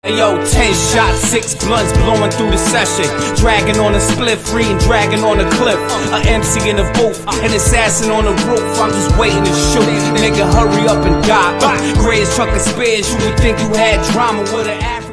Yo, 10 shots, 6 blunts blowing through the session. Dragging on a split, free and dragging on a cliff. A MC in the booth, an assassin on the roof. I'm just waiting to shoot. Nigga, hurry up and die. Greatest truck of spears, you would think you had drama with an African.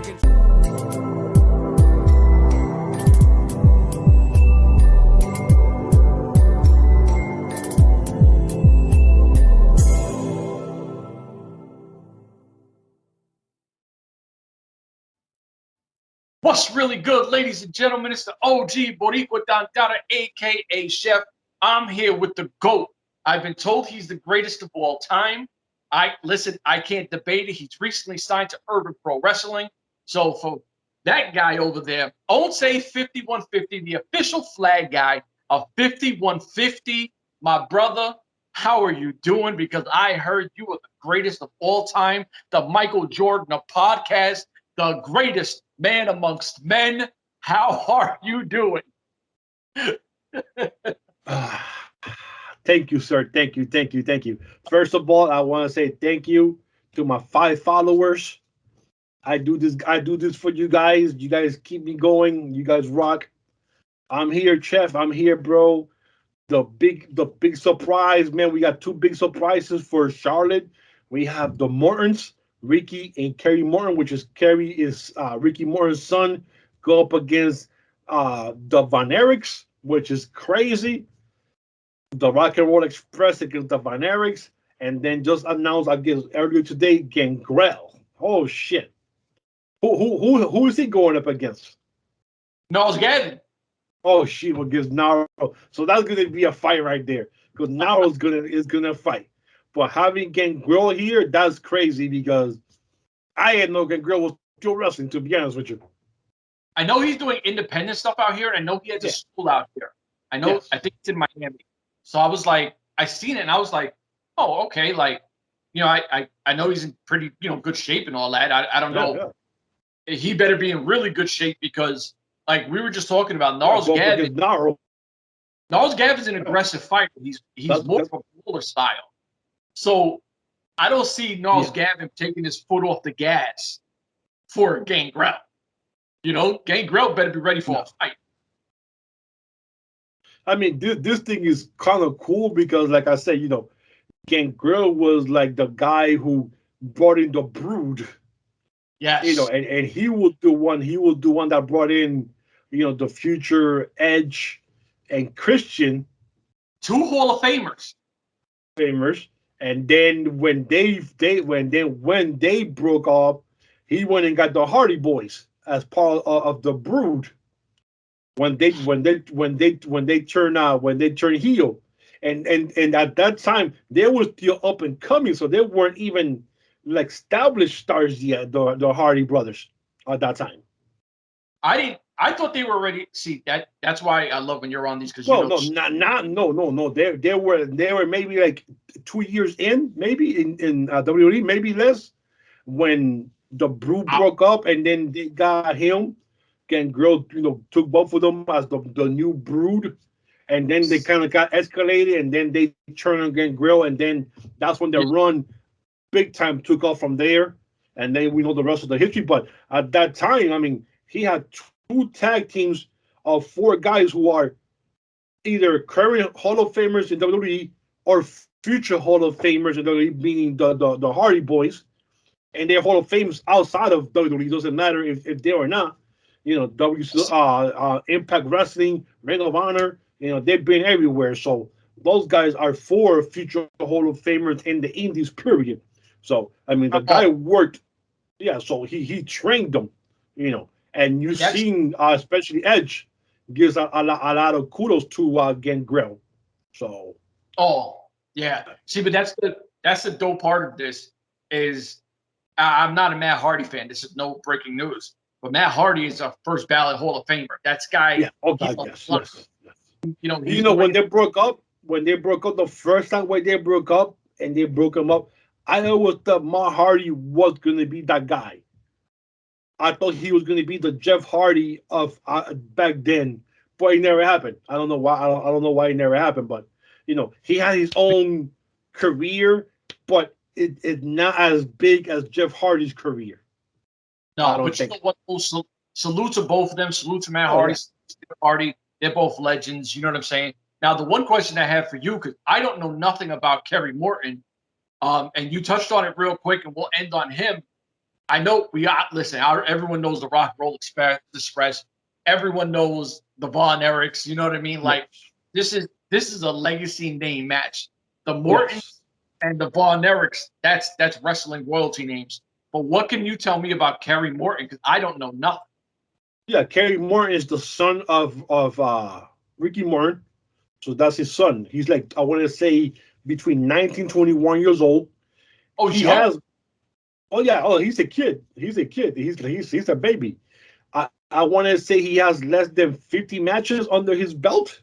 What's really good, ladies and gentlemen? It's the OG Boricua Dandara, a.k.a. Chef. I'm here with the GOAT. I've been told he's the greatest of all time. I can't debate it. He's recently signed to Urban Pro Wrestling. So for that guy over there, I won't say 5150, the official flag guy of 5150. My brother, how are you doing? Because I heard you are the greatest of all time, the Michael Jordan of podcast, the greatest man amongst men. How are you doing? Thank you, sir. Thank you. First of all, I want to say thank you to my 5 followers. I do this for you guys. You guys keep me going. You guys rock. I'm here, Chef. I'm here, bro. The big surprise, man. We got 2 big surprises for Charlotte. We have the Mortons, Ricky and Kerry Morton, which is Ricky Morton's son, go up against the Von Erichs, which is crazy. The Rock and Roll Express against the Von Erichs, and then just announced, I guess earlier today, Gangrel. Oh shit! Who is he going up against? Nose Gavin. Oh shit! Against Naro. So that's gonna be a fight right there, because Naro's gonna fight. But having Gangrel here, that's crazy, because I had no Gangrel was still wrestling, to be honest with you. I know he's doing independent stuff out here. I know he has a school out here. I know. Yes. I think it's in Miami. So I was like, I seen it and I was like, oh, okay. Like, I know he's in pretty, good shape and all that. I don't know. Yeah. He better be in really good shape, because like we were just talking about Gnarls Gavin. Gnarls Gavin's an aggressive fighter. He's more of a brawler style. So I don't see Gnarls Gavin taking his foot off the gas for Gangrel. Gangrel better be ready for a fight. I mean, this thing is kind of cool because, like I said, Gangrel was like the guy who brought in the Brood. Yes. And he was the one that brought in, the future Edge and Christian. 2 Hall of Famers. And then when they broke up, he went and got the Hardy Boys as part of the Brood. When they turn heel, and at that time they were still up and coming, so they weren't even like established stars yet. The Hardy Brothers at that time. I thought they were ready. See, that's why I love when you're on these, because no. They were maybe like 2 years in, maybe in WWE, maybe less, when the Brood broke up, and then they got him. Gangrel, took both of them as the new Brood, and then they kind of got escalated, and then they turned on Gangrel, and then that's when the run big time took off from there, and then we know the rest of the history. But at that time, I mean, he had 2 tag teams of 4 guys who are either current Hall of Famers in WWE or future Hall of Famers in WWE, meaning the Hardy Boys, and they're Hall of Famers outside of WWE. It doesn't matter if they are not. Impact Wrestling, Ring of Honor, they've been everywhere. So those guys are 4 future Hall of Famers in the Indies, period. So, I mean, the guy worked, so he trained them, and you've seen, especially Edge, gives a lot of kudos to Gangrel. So. Oh, yeah. See, but that's the dope part of this is I'm not a Matt Hardy fan. This is no breaking news. But Matt Hardy is a first ballot Hall of Famer. That's guy. Yeah. Oh God, yes. When they broke up, the first time when they broke up and they broke him up, I always thought Matt Hardy was going to be that guy. I thought he was going to be the Jeff Hardy of back then, but it never happened. I don't know why. I don't know why it never happened. But he had his own career, but it's not as big as Jeff Hardy's career. No, but you know what? Salute to both of them. Salute to Matt Hardy. Yeah. Hardy. They're both legends. You know what I'm saying? Now, the one question I have for you, because I don't know nothing about Kerry Morton, and you touched on it real quick, and we'll end on him. I know everyone knows the Rock Roll Express. Everyone knows the Von Erichs. You know what I mean? Like this is a legacy name match. The Mortons and the Von Erichs, that's wrestling royalty names. But what can you tell me about Kerry Morton? Because I don't know nothing. Yeah, Kerry Morton is the son of Ricky Morton. So that's his son. He's like, I want to say between 19, 21 years old. Oh, he has. Oh yeah. Oh, he's a kid. He's a kid. He's a baby. I want to say he has less than 50 matches under his belt,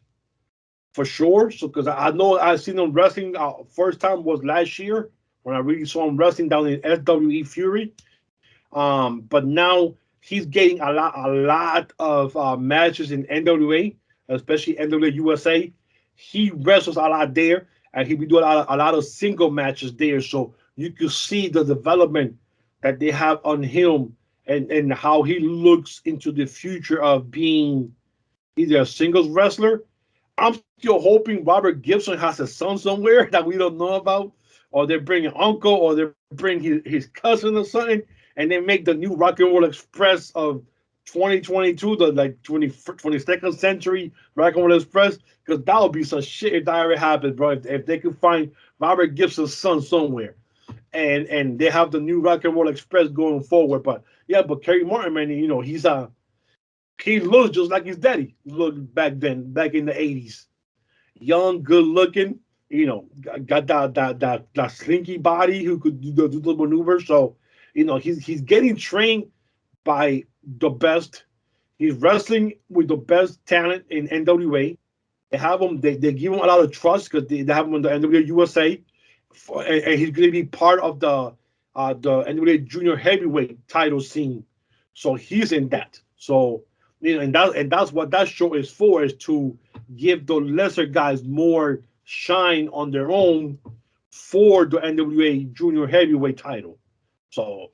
for sure. So because I know I've seen him wrestling. First time was last year when I really saw him wrestling down in SWE Fury. But now he's getting a lot of matches in N.W.A, especially N.W.A USA. He wrestles a lot there, and he be doing a lot of single matches there. So you can see the development that they have on him and how he looks into the future of being either a singles wrestler. I'm still hoping Robert Gibson has a son somewhere that we don't know about, or they bring an uncle, or they bring his cousin or something, and they make the new Rock and Roll Express of 2022, the like 22nd century Rock and Roll Express, because that would be some shit if that ever happened, bro. If they could find Robert Gibson's son somewhere, and they have the new Rock and Roll Express going forward. But yeah, but Kerry Morton, man, you know, he looks just like his daddy looked back then, back in the 80s. Young, good looking, you know, got that slinky body who could do the maneuvers. So, you know, he's getting trained by the best. He's wrestling with the best talent in N.W.A. They have him. They give him a lot of trust because they have him in the N.W.A USA, and he's going to be part of the N.W.A Junior Heavyweight title scene. So he's in that. So you know, and that's what that show is for, is to give the lesser guys more shine on their own for the N.W.A Junior Heavyweight title. So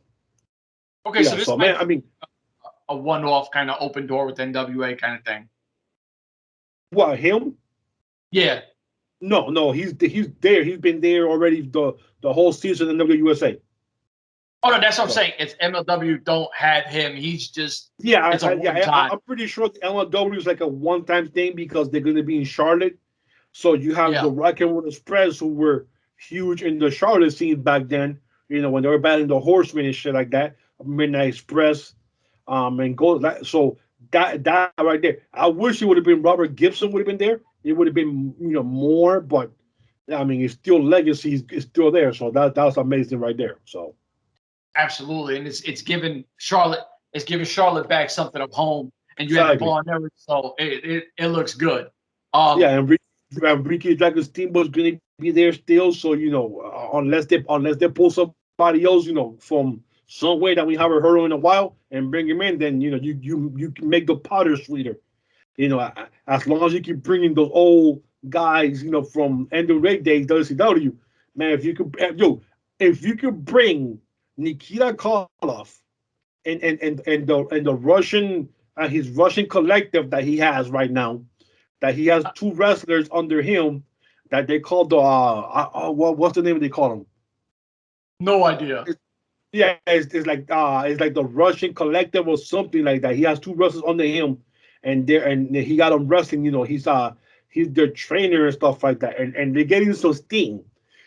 okay, yeah, so this might be a one-off kind of open door with N.W.A kind of thing. What, him? Yeah. No, he's there. He's been there already the whole season in WUSA. Oh no, that's what I'm saying. If MLW don't have him, he's just I'm pretty sure MLW is like a one-time thing because they're going to be in Charlotte. So you have the Rock and Roll Express, who were huge in the Charlotte scene back then. You know, when they were battling the Horsemen and shit like that, Midnight Express, and go. So that right there, I wish it would have been Robert Gibson would have been there. It would have been, you know, more, but I mean, it's still legacy is still there. So that's amazing right there. So. Absolutely, and it's giving Charlotte back something of home, and you have Von Erich, so it looks good. And Ricky Dragon Steamboat's going to be there still. So you know, unless they pull somebody else, you know, from somewhere that we haven't heard of in a while and bring him in, then you know you can make the powder sweeter. You know, as long as you keep bringing those old guys, you know, from NWA days, WCW, man, if you could bring Nikita Koloff and the Russian his Russian collective that he has right now, that he has two wrestlers under him that they call the what's the name they call them? No idea. It's like the Russian collective or something like that. He has two wrestlers under him, and he got them wrestling. You know, he's their trainer and stuff like that, and they're getting some steam.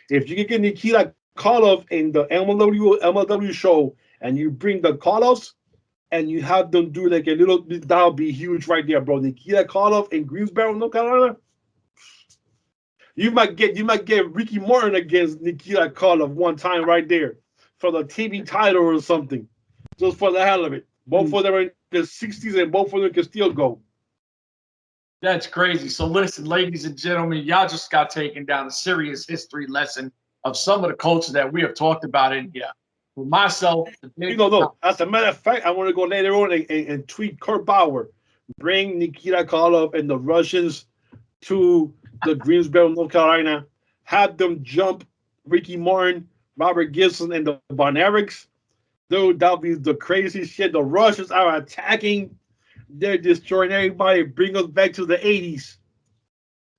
If you can get Nikita Koloff in the MLW show, and you bring the Koloffs, and you have them do like a little, that'll be huge right there, bro. Nikita Koloff in Greensboro, North Carolina. You might get Ricky Morton against Nikita Koloff one time right there for the TV title or something, just for the hell of it. Both of them are in the 60s, and both of them can still go. That's crazy. So listen, ladies and gentlemen, y'all just got taken down a serious history lesson of some of the culture that we have talked about in here. For myself, as a matter of fact, I want to go later on and tweet Kurt Bauer, bring Nikita Koloff and the Russians to the Greensboro, North Carolina, have them jump Ricky Morton, Robert Gibson, and the Von Erichs. Dude, that'll be the crazy shit. The Russians are attacking. They're destroying everybody. Bring us back to the 80s.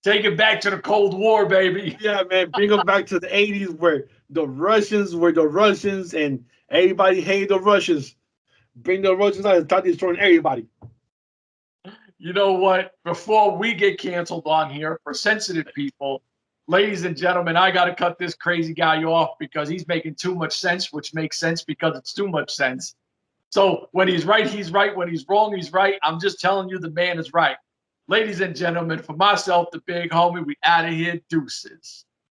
Take it back to the Cold War, baby. Yeah, man. Bring us back to the 80s where the Russians were the Russians and everybody hated the Russians. Bring the Russians out and start destroying everybody. You know what? Before we get canceled on here for sensitive people, ladies and gentlemen, I got to cut this crazy guy off because he's making too much sense, which makes sense because it's too much sense. So when he's right, he's right. When he's wrong, he's right. I'm just telling you the man is right. Ladies and gentlemen, for myself, the big homie, we out of here. Deuces.